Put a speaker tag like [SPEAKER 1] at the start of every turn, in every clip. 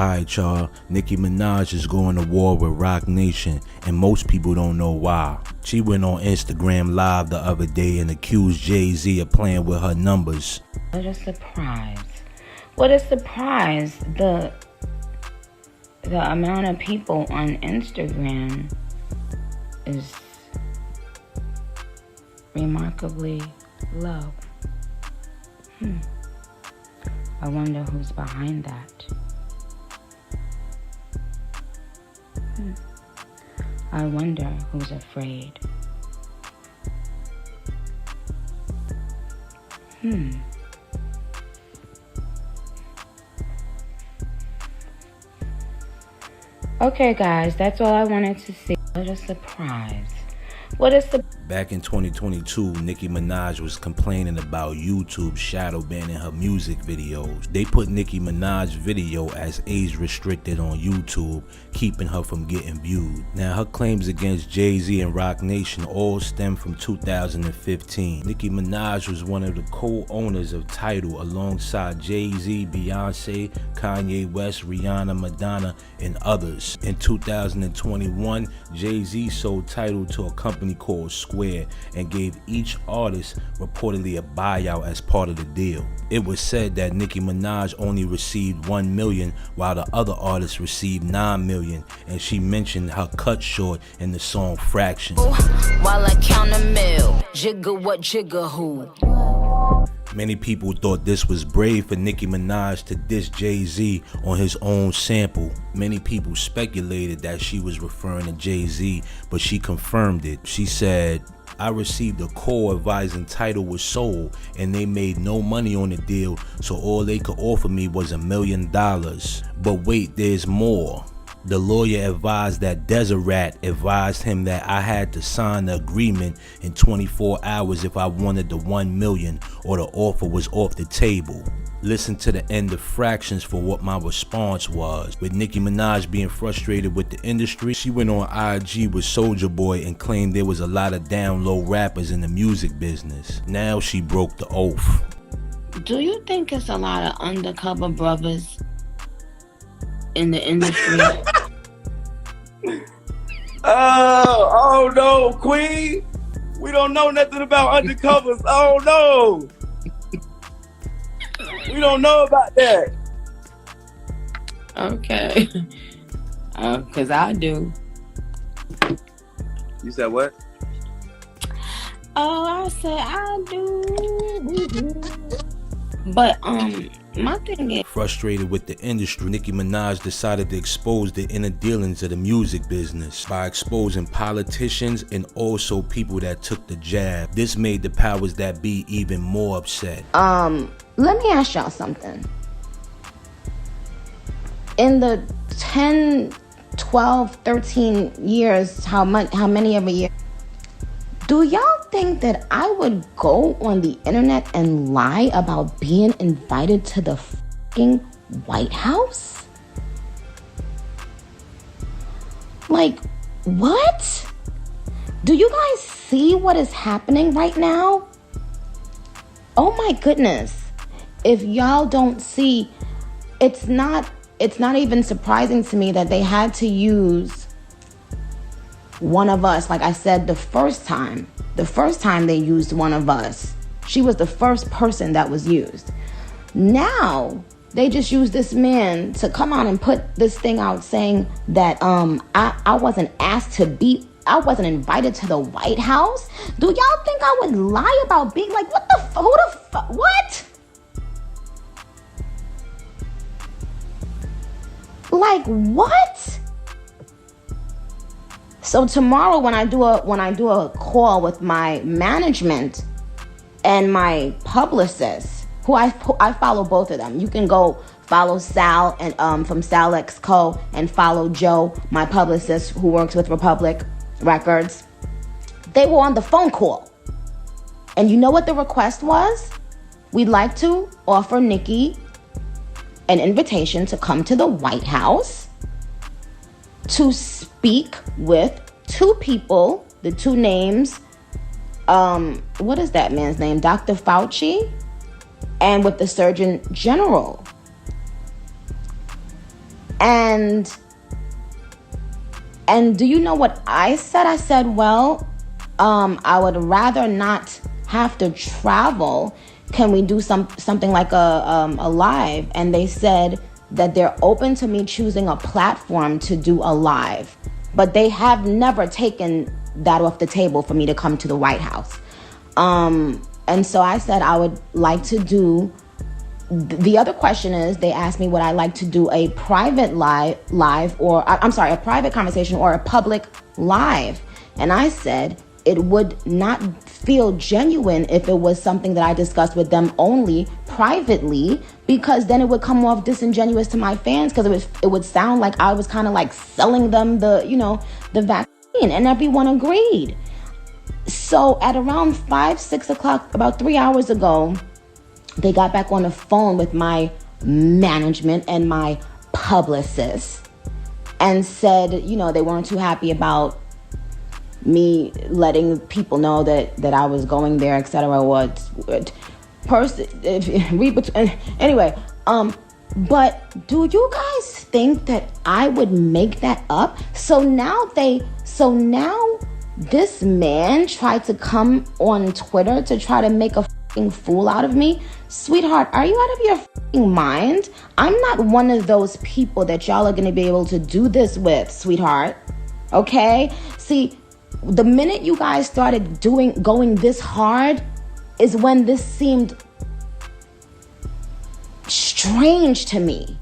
[SPEAKER 1] Alright y'all, Nicki Minaj is going to war with Roc Nation, and most people don't know why. She went on Instagram Live the other day and accused Jay-Z of playing with her numbers.
[SPEAKER 2] What a surprise. What a surprise. The amount of people on Instagram is remarkably low. I wonder who's behind that. I wonder who's afraid. Okay, guys, that's all I wanted to see. What a surprise.
[SPEAKER 1] Back in 2022, Nicki Minaj was complaining about YouTube shadow banning her music videos. They put Nicki Minaj's video as age restricted on YouTube, keeping her from getting viewed. Now, her claims against Jay-Z and Roc Nation all stem from 2015. Nicki Minaj was one of the co-owners of Tidal alongside Jay-Z, Beyonce, Kanye West, Rihanna, Madonna, and others. In 2021, Jay-Z sold Tidal to a company called Square and gave each artist reportedly a buyout as part of the deal. It was said that Nicki Minaj only received $1 million while the other artists received $9 million, and she mentioned her cut short in the song Fractions.
[SPEAKER 3] While I count a mill, jigger what, jigger who?
[SPEAKER 1] Many people thought this was brave for Nicki Minaj to diss Jay-Z on his own sample. Many people speculated that she was referring to Jay-Z, but she confirmed it. She said, "I received a call advising Tidal was sold and they made no money on the deal, so all they could offer me was $1 million. But wait, there's more. The lawyer advised that Deciphering advised him that I had to sign the agreement in 24 hours if I wanted the $1 million or the offer was off the table." Listen to the end of Fractions for what my response was. With Nicki Minaj being frustrated with the industry, she went on IG with Soulja Boy and claimed there was a lot of down low rappers in the music business. Now she broke the oath.
[SPEAKER 2] Do you think it's a lot of undercover brothers in the industry?
[SPEAKER 4] Oh no, Queen. We don't know nothing about undercovers. Oh no. We don't know about that.
[SPEAKER 2] Okay. Because I do.
[SPEAKER 4] You said what?
[SPEAKER 2] Oh, I said I do. But my thing is,
[SPEAKER 1] frustrated with the industry, Nicki Minaj decided to expose the inner dealings of the music business by exposing politicians and also people that took the jab. This made the powers that be even more upset.
[SPEAKER 5] Let me ask y'all something. In the 10, 12, 13 years, how many every year, do y'all think that I would go on the internet and lie about being invited to the fucking White House? Like, what? Do you guys see what is happening right now? Oh my goodness. If y'all don't see, it's not even surprising to me that they had to use one of us. Like I said, the first time they used one of us, she was the first person that was used. Now they just use this man to come out and put this thing out saying that I wasn't I wasn't invited to the White House. Do y'all think I would lie about being like, what? Like what? So tomorrow when I do a call with my management and my publicist, who I follow both of them. You can go follow Sal and from Sal X Co and follow Joe, my publicist who works with Republic Records. They were on the phone call. And you know what the request was? We'd like to offer Nicki an invitation to come to the White House to speak with two people, the two names, what is that man's name? Dr. Fauci, and with the Surgeon General. And do you know what I said? I said, well, I would rather not have to travel. Can we do something like a live? And they said that they're open to me choosing a platform to do a live, but they have never taken that off the table for me to come to the White House. And so I said I would like to do. The other question is, they asked me would I like to do a private live or a private conversation or a public live, and I said it would not feel genuine if it was something that I discussed with them only privately, because then it would come off disingenuous to my fans, because it would sound like I was kind of like selling them the vaccine, and everyone agreed. So at around 5-6 o'clock, about 3 hours ago, they got back on the phone with my management and my publicist and said, they weren't too happy about me letting people know that I was going there, etc. Anyway, but do you guys think that I would make that up? So now this man tried to come on Twitter to try to make a fool out of me. Sweetheart, are you out of your mind? I'm not one of those people that y'all are going to be able to do this with, sweetheart. Okay? See, the minute you guys started going this hard is when this seemed strange to me.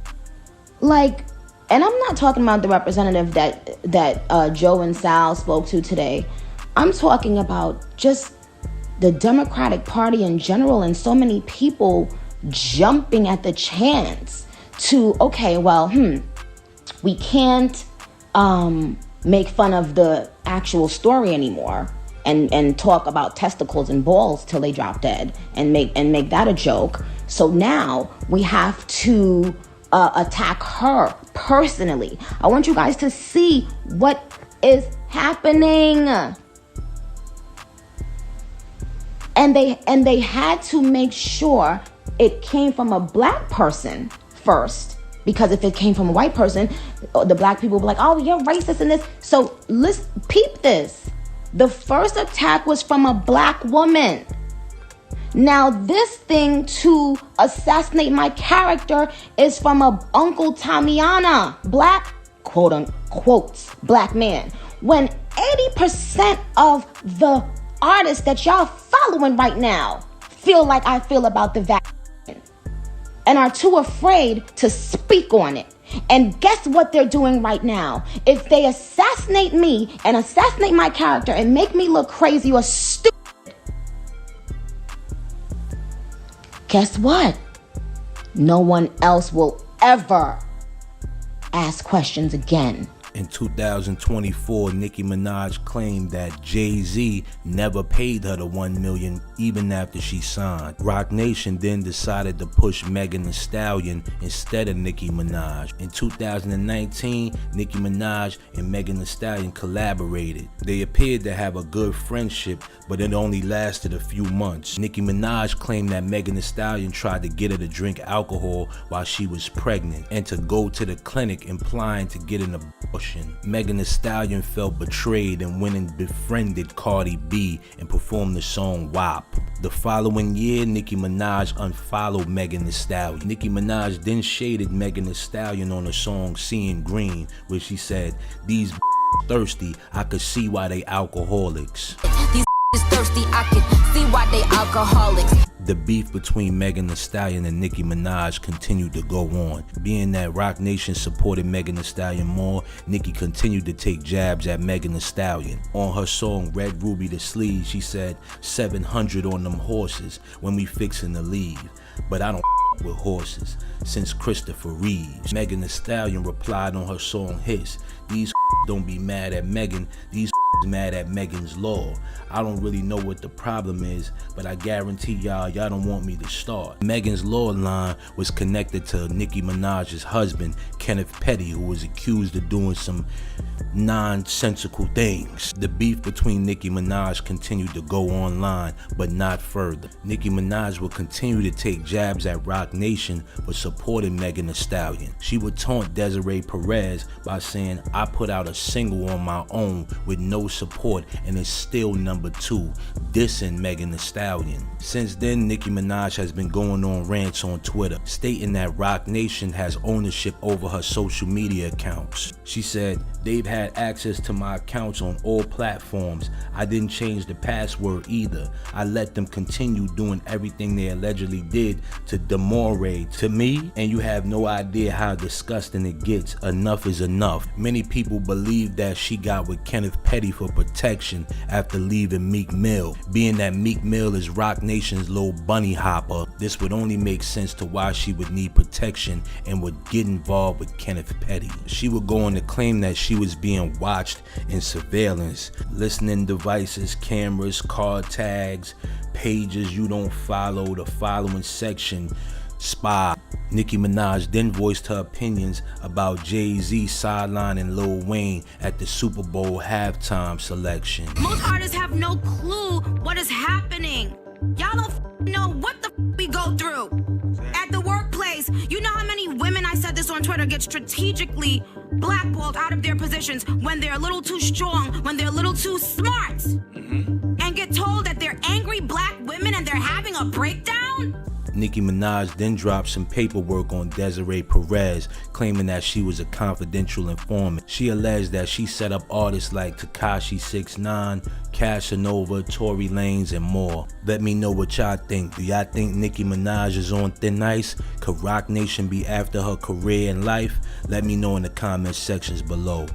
[SPEAKER 5] Like, and I'm not talking about the representative that Joe and Sal spoke to today. I'm talking about just the Democratic Party in general, and so many people jumping at the chance to, we can't make fun of the actual story anymore and talk about testicles and balls till they drop dead and make that a joke. So now we have to attack her personally. I want you guys to see what is happening. And they had to make sure it came from a black person first, because if it came from a white person, the black people were like, oh, you're racist in this. So let's peep this. The first attack was from a black woman. Now this thing to assassinate my character is from a Uncle Tamiana, black, quote unquote, black man. When 80% of the artists that y'all following right now feel like I feel about the vaccine and are too afraid to speak on it. And guess what they're doing right now? If they assassinate me and assassinate my character and make me look crazy or stupid, guess what? No one else will ever ask questions again.
[SPEAKER 1] In 2024, Nicki Minaj claimed that Jay-Z never paid her the $1 million even after she signed. Roc Nation then decided to push Megan Thee Stallion instead of Nicki Minaj. In 2019, Nicki Minaj and Megan Thee Stallion collaborated. They appeared to have a good friendship, but it only lasted a few months. Nicki Minaj claimed that Megan Thee Stallion tried to get her to drink alcohol while she was pregnant and to go to the clinic, implying to get an abortion. Megan Thee Stallion felt betrayed and went and befriended Cardi B and performed the song WAP. The following year, Nicki Minaj unfollowed Megan Thee Stallion. Nicki Minaj then shaded Megan Thee Stallion on the song Seeing Green, where she said, "These thirsty, I could see why they alcoholics."
[SPEAKER 3] These is thirsty, I can see why they alcoholics.
[SPEAKER 1] The beef between Megan Thee Stallion and Nicki Minaj continued to go on. Being that Roc Nation supported Megan Thee Stallion more, Nicki continued to take jabs at Megan Thee Stallion. On her song Red Ruby the Sleeve, she said, 700 on them horses when we fixin' to leave. But I don't with horses, since Christopher Reeves. Megan Thee Stallion replied on her song Hiss, "These don't be mad at Megan, these mad at Megan's Law. I don't really know what the problem is, but I guarantee y'all don't want me to start. Megan's Law line was connected to Nicki Minaj's husband, Kenneth Petty, who was accused of doing some nonsensical things. The beef between Nicki Minaj continued to go online, but not further. Nicki Minaj would continue to take jabs at Roc Nation for supporting Megan Thee Stallion. She would taunt Desiree Perez by saying, "I put out a single on my own with no support and it's still number 2, dissing Megan Thee Stallion." Since then, Nicki Minaj has been going on rants on Twitter, stating that Roc Nation has ownership over her social media accounts. She said, "They've had access to my accounts on all platforms. I didn't change the password either. I let them continue doing everything they allegedly did to demorate to me, and you have no idea how disgusting it gets. Enough is enough." Many people believe that she got with Kenneth Petty for protection after leaving Meek Mill. Being that Meek Mill is Roc Nation's little bunny hopper, this would only make sense to why she would need protection and would get involved with Kenneth Petty. She would go on to claim that she was being watched in surveillance, listening devices, cameras, car tags, pages you don't follow, the following section, spy. Nicki Minaj then voiced her opinions about Jay-Z sidelining Lil Wayne at the Super Bowl halftime selection.
[SPEAKER 3] Most artists have no clue what is happening. Y'all don't know what the we go through. At the workplace, you know how many women, I said this on Twitter, get strategically blackballed out of their positions when they're a little too strong, when they're a little too smart, and get told that they're angry black women and they're having a breakdown?
[SPEAKER 1] Nicki Minaj then dropped some paperwork on Desiree Perez, claiming that she was a confidential informant. She alleged that she set up artists like Tekashi 6ix9ine, Casanova, Tory Lanez, and more. Let me know what y'all think. Do y'all think Nicki Minaj is on thin ice? Could Roc Nation be after her career and life? Let me know in the comment sections below.